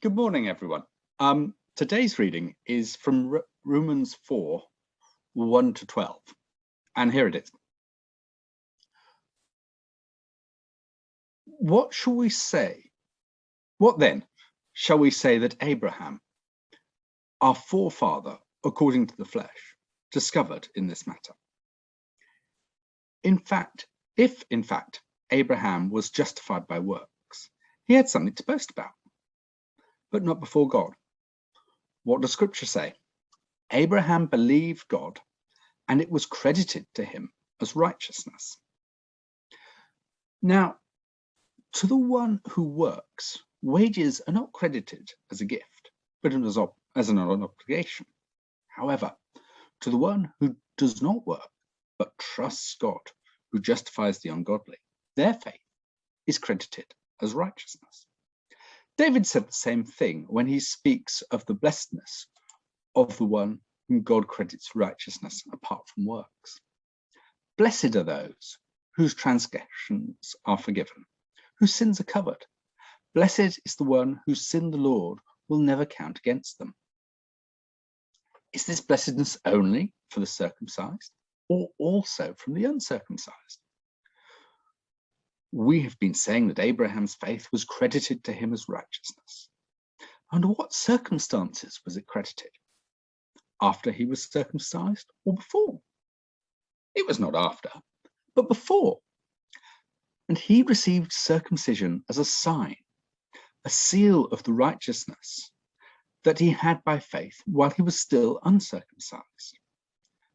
Good morning, everyone. Today's reading is from Romans 4, 1 to 12. And here it is. What shall we say? What then shall we say that Abraham, our forefather, according to the flesh, discovered in this matter? If in fact Abraham was justified by works, he had something to boast about, but not before God. What does Scripture say? Abraham believed God, and it was credited to him as righteousness. Now, to the one who works, wages are not credited as a gift, but as an obligation. However, to the one who does not work, but trusts God, who justifies the ungodly, their faith is credited as righteousness. David said the same thing when he speaks of the blessedness of the one whom God credits righteousness apart from works. Blessed are those whose transgressions are forgiven, whose sins are covered. Blessed is the one whose sin the Lord will never count against them. Is this blessedness only for the circumcised, or also from the uncircumcised? We have been saying that Abraham's faith was credited to him as righteousness. Under what circumstances was it credited? After he was circumcised or before? It was not after, but before. And he received circumcision as a sign, a seal of the righteousness that he had by faith while he was still uncircumcised.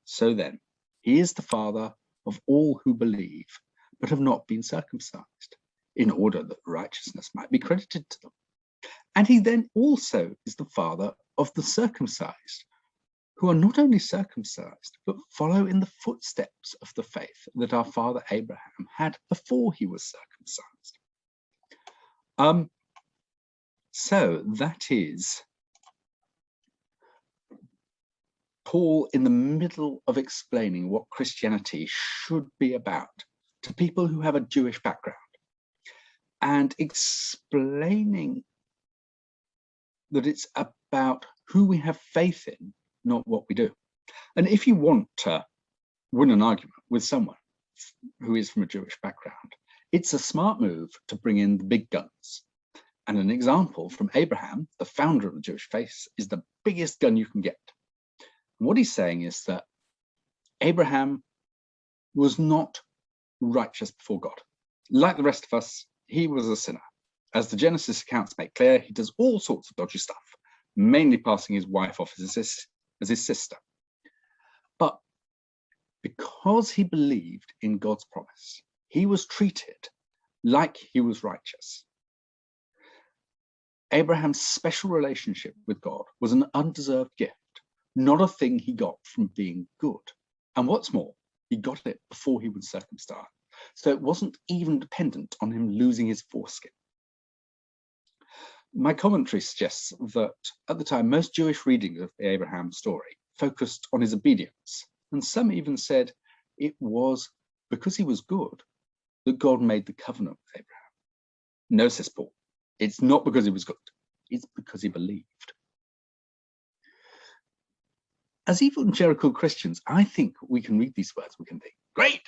So then, he is the father of all who believe, but have not been circumcised, in order that righteousness might be credited to them. And he then also is the father of the circumcised, who are not only circumcised, but follow in the footsteps of the faith that our father Abraham had before he was circumcised. So that is Paul in the middle of explaining what Christianity should be about to people who have a Jewish background, and explaining that it's about who we have faith in, not what we do. And if you want to win an argument with someone who is from a Jewish background, it's a smart move to bring in the big guns. And an example from Abraham, the founder of the Jewish faith, is the biggest gun you can get. And what he's saying is that Abraham was not righteous before God. Like the rest of us, he was a sinner. As the Genesis accounts make clear, he does all sorts of dodgy stuff, mainly passing his wife off as his sister. But because he believed in God's promise, he was treated like he was righteous. Abraham's special relationship with God was an undeserved gift, not a thing he got from being good. And what's more, he got it before he was circumcised. So it wasn't even dependent on him losing his foreskin. My commentary suggests that at the time, most Jewish readings of the Abraham story focused on his obedience. And some even said it was because he was good that God made the covenant with Abraham. No, says Paul, it's not because he was good. It's because he believed. As evangelical Christians, I think we can read these words. We can think, great,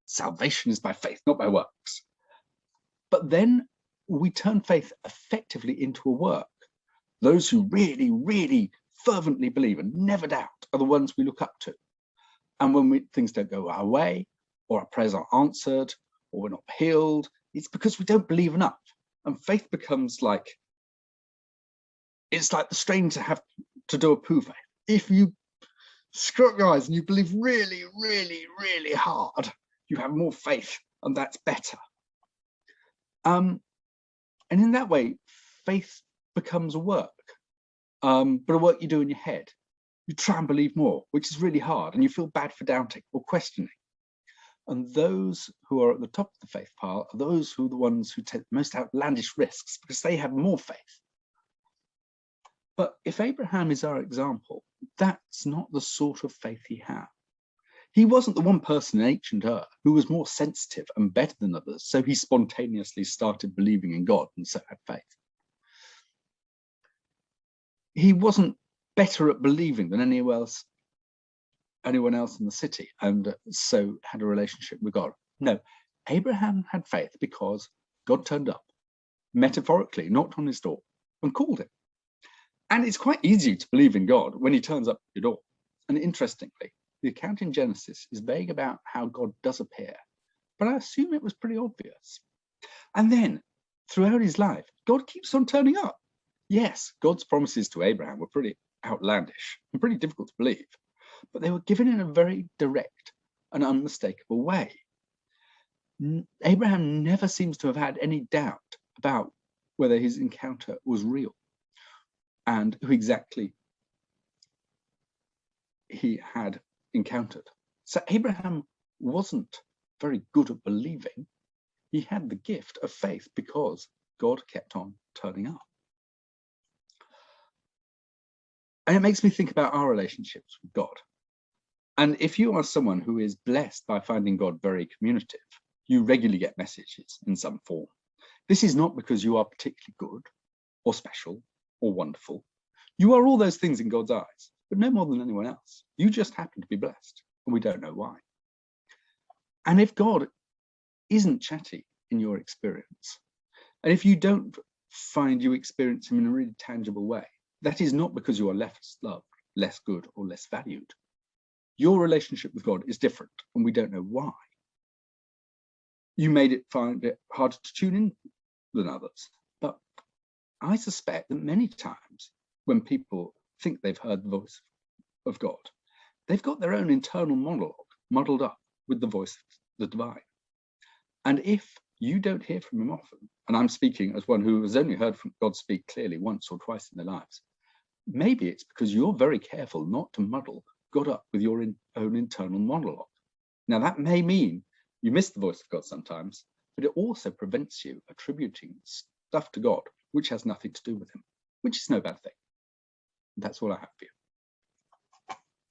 salvation is by faith, not by works. But then we turn faith effectively into a work. Those who really, really fervently believe and never doubt are the ones we look up to. And when things don't go our way, or our prayers aren't answered, or we're not healed, it's because we don't believe enough. And faith becomes it's like the strain to have to do a poo faith. If you screw up your eyes and you believe really, really, really hard, you have more faith, and that's better. And in that way, faith becomes a work, but a work you do in your head. You try and believe more, which is really hard, and you feel bad for doubting or questioning. And those who are at the top of the faith pile are those who are the ones who take the most outlandish risks, because they have more faith. But if Abraham is our example, that's not the sort of faith he had. He wasn't the one person in ancient Ur who was more sensitive and better than others, so he spontaneously started believing in God and so had faith. he wasn't better at believing than anyone else in the city, and so had a relationship with God. No, Abraham had faith because God turned up, metaphorically, knocked on his door and called him. And it's quite easy to believe in God when he turns up at your door. And interestingly, the account in Genesis is vague about how God does appear, but I assume it was pretty obvious. And then, throughout his life, God keeps on turning up. Yes, God's promises to Abraham were pretty outlandish and pretty difficult to believe, but they were given in a very direct and unmistakable way. Abraham never seems to have had any doubt about whether his encounter was real and who exactly he had encountered. So Abraham wasn't very good at believing. He had the gift of faith because God kept on turning up. And it makes me think about our relationships with God. And if you are someone who is blessed by finding God very communicative, you regularly get messages in some form. This is not because you are particularly good or special or wonderful. You are all those things in God's eyes, but no more than anyone else. You just happen to be blessed, and we don't know why. And if God isn't chatty in your experience, and if you don't find you experience him in a really tangible way, that is not because you are less loved, less good, or less valued. Your relationship with God is different, and we don't know why. You find it harder to tune in than others, but I suspect that many times when people think they've heard the voice of God, they've got their own internal monologue muddled up with the voice of the divine. And if you don't hear from him often, and I'm speaking as one who has only heard from God speak clearly once or twice in their lives, maybe it's because you're very careful not to muddle God up with your own internal monologue. Now, that may mean you miss the voice of God sometimes, but it also prevents you attributing stuff to God which has nothing to do with him, which is no bad thing. That's all I have for you.